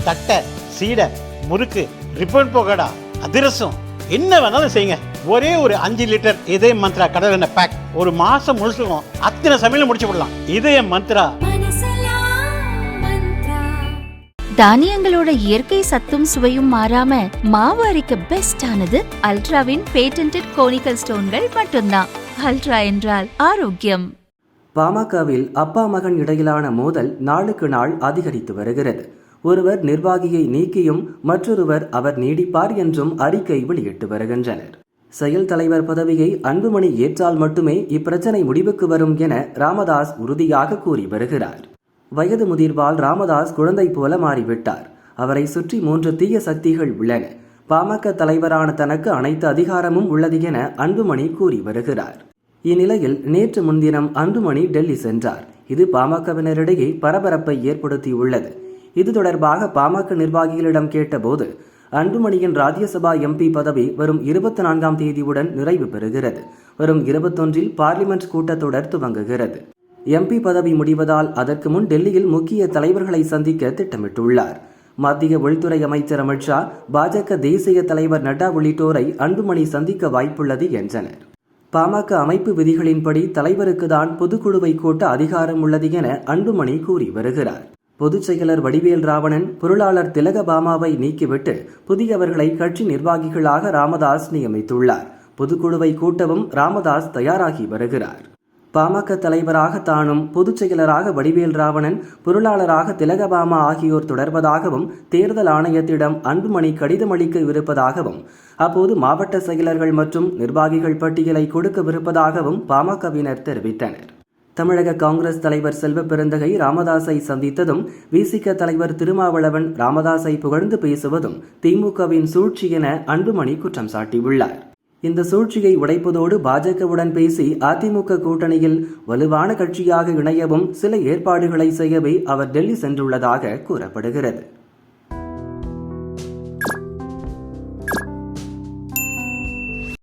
தட்டை, சீடை, முறுக்கு, ரிப்பன் பக்கோடா, அதிரசம், என்ன வேணாலும் செய்யுங்க. ஒரே ஒரு 5 லிட்டர் இதய மந்த்ரா கடல் எண்ணெய் பேக் ஒரு மாசம் முழுசுக்கும் அத்தனை சமையல முடிச்சு விடலாம். இதய மந்த்ரா. தானியங்களோட இயற்கை சத்தும் சுவையும் மாறாம மாவு அரைக்க பெஸ்ட் ஆனது அல்ட்ராவின் பேட்டன்டட் கோனிக்கல் ஸ்டோன்கள் மட்டும்தான். அல்ட்ரா என்றால் ஆரோக்கியம். பாமகவில் அப்பா மகன் இடையிலான மோதல் நாளுக்கு நாள் அதிகரித்து வருகிறது. ஒருவர் நிர்வாகியை நீக்கியும் மற்றொருவர் அவர் நீடிப்பார் என்றும் அறிக்கை வெளியிட்டு வருகின்றனர். செயல் தலைவர் பதவியை அன்புமணி ஏற்றால் மட்டுமே இப்பிரச்சனை முடிவுக்கு வரும் என ராமதாஸ் உறுதியாக கூறி வருகிறார். வயது முதிர்வால் ராமதாஸ் குழந்தை போல மாறிவிட்டார். அவரை சுற்றி 3 தீய சக்திகள் உள்ளன. பாமக தலைவரான தனக்கு அனைத்து அதிகாரமும் உள்ளது என அன்புமணி கூறி வருகிறார். இந்நிலையில் நேற்று முன்தினம் அன்புமணி டெல்லி சென்றார். இது பாமகவினரிடையே பரபரப்பை ஏற்படுத்தியுள்ளது. இது தொடர்பாக பாமக நிர்வாகிகளிடம் கேட்டபோது அன்புமணியின் ராஜ்யசபா எம்பி பதவி வரும் 24ஆம் தேதியுடன் நிறைவு பெறுகிறது. வரும் 21இல் பார்லிமெண்ட் கூட்டத்தொடர் துவங்குகிறது. எம்பி பதவி முடிவதால் அதற்கு முன் டெல்லியில் முக்கிய தலைவர்களை சந்திக்க திட்டமிட்டுள்ளார். மத்திய உள்துறை அமைச்சர் அமித்ஷா, பாஜக தேசிய தலைவர் நட்டா உள்ளிட்டோரை அன்புமணி சந்திக்க வாய்ப்புள்ளது என்றனர். பாமக அமைப்பு விதிகளின்படி தலைவருக்கு தான் பொதுக்குழுவை கூட்ட அதிகாரம் உள்ளது என அன்புமணி கூறி வருகிறார். பொதுச் செயலர் வடிவேல் ராவணன், பொருளாளர் திலகபாமாவை நீக்கிவிட்டு புதியவர்களை கட்சி நிர்வாகிகளாக ராமதாஸ் நியமித்துள்ளார். பொதுக்குழுவை கூட்டவும் ராமதாஸ் தயாராகி வருகிறார். பாமக தலைவராக தானும் பொதுச் செயலராக வடிவேல் ராவணன், பொருளாளராக திலகபாமா ஆகியோர் தொடர்வதாகவும் தேர்தல் ஆணையத்திடம் அன்புமணி கடிதம் அளிக்கவிருப்பதாகவும் அப்போது மாவட்ட செயலர்கள் மற்றும் நிர்வாகிகள் பட்டியலை கொடுக்கவிருப்பதாகவும் பாமகவினர் தெரிவித்தனர். தமிழக காங்கிரஸ் தலைவர் செல்வ பெருந்தகை ராமதாஸை சந்தித்ததும் விசிக தலைவர் திருமாவளவன் ராமதாஸை புகழ்ந்து பேசுவதும் திமுகவின் சூழ்ச்சி என அன்புமணி குற்றம் சாட்டியுள்ளார். இந்த சூழ்ச்சியை உடைப்பதோடு பாஜகவுடன் பேசி அதிமுக கூட்டணியில் வலுவான கட்சியாக இணையவும் சில ஏற்பாடுகளை செய்யவே அவர் டெல்லி சென்றுள்ளதாக கூறப்படுகிறது.